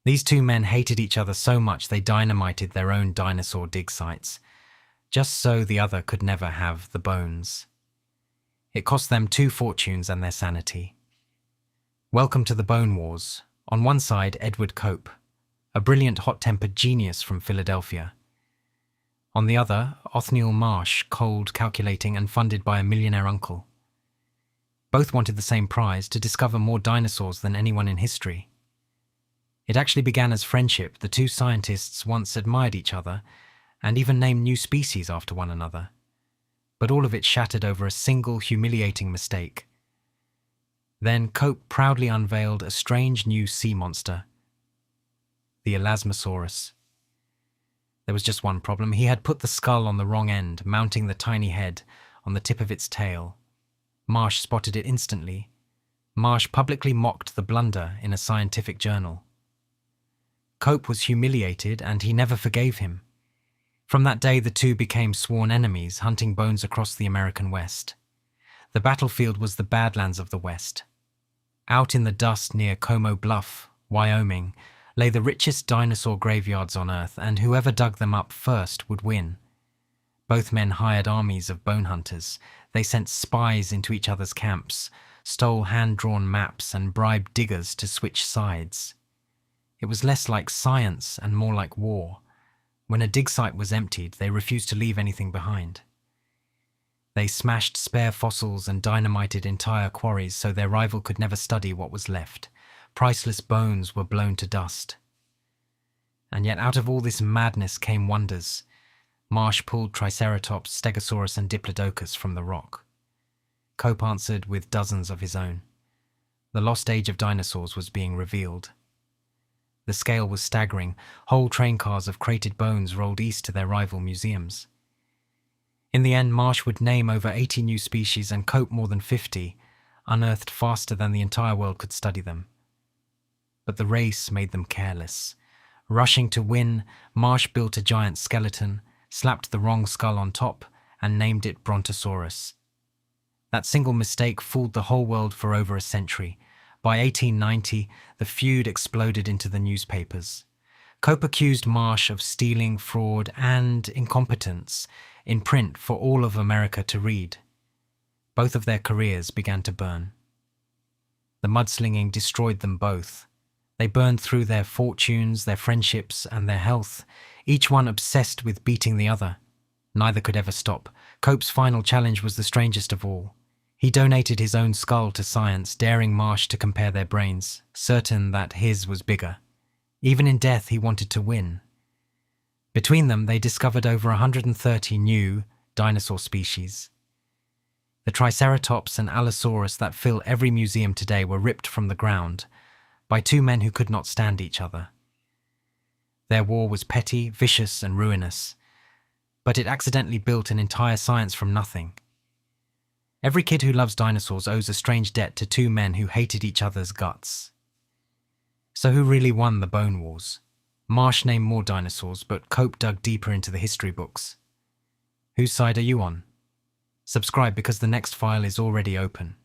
These two men hated each other so much they dynamited their own dinosaur dig sites, just so the other could never have the bones. It cost them 2 fortunes and their sanity. Welcome to the Bone Wars. On one side, Edward Cope, a brilliant hot-tempered genius from Philadelphia. On the other, Othniel Marsh, cold, calculating, and funded by a millionaire uncle. Both wanted the same prize, to discover more dinosaurs than anyone in history. It actually began as friendship. The two scientists once admired each other and even named new species after one another. But all of it shattered over a single humiliating mistake. Then Cope proudly unveiled a strange new sea monster, the Elasmosaurus. There was just one problem. He had put the skull on the wrong end, mounting the tiny head on the tip of its tail. Marsh spotted it instantly. Marsh publicly mocked the blunder in a scientific journal. Cope was humiliated, and he never forgave him. From that day, the two became sworn enemies, hunting bones across the American West. The battlefield was the Badlands of the West. Out in the dust near Como Bluff, Wyoming, lay the richest dinosaur graveyards on Earth, and whoever dug them up first would win. Both men hired armies of bone hunters. They sent spies into each other's camps, stole hand-drawn maps, and bribed diggers to switch sides. It was less like science and more like war. When a dig site was emptied, they refused to leave anything behind. They smashed spare fossils and dynamited entire quarries so their rival could never study what was left. Priceless bones were blown to dust. And yet out of all this madness came wonders. Marsh pulled Triceratops, Stegosaurus, and Diplodocus from the rock. Cope answered with dozens of his own. The lost age of dinosaurs was being revealed. The scale was staggering. Whole train cars of crated bones rolled east to their rival museums. In the end, Marsh would name over 80 new species and Cope more than 50, unearthed faster than the entire world could study them. But the race made them careless. Rushing to win, Marsh built a giant skeleton, slapped the wrong skull on top, and named it Brontosaurus. That single mistake fooled the whole world for over a century. By 1890, the feud exploded into the newspapers. Cope accused Marsh of stealing, fraud, and incompetence in print for all of America to read. Both of their careers began to burn. The mudslinging destroyed them both. They burned through their fortunes, their friendships, and their health, each one obsessed with beating the other. Neither could ever stop. Cope's final challenge was the strangest of all. He donated his own skull to science, daring Marsh to compare their brains, certain that his was bigger. Even in death, he wanted to win. Between them, they discovered over 130 new dinosaur species. The Triceratops and Allosaurus that fill every museum today were ripped from the ground by two men who could not stand each other. Their war was petty, vicious, and ruinous, but it accidentally built an entire science from nothing. Every kid who loves dinosaurs owes a strange debt to two men who hated each other's guts. So who really won the Bone Wars? Marsh named more dinosaurs, but Cope dug deeper into the history books. Whose side are you on? Subscribe because the next file is already open.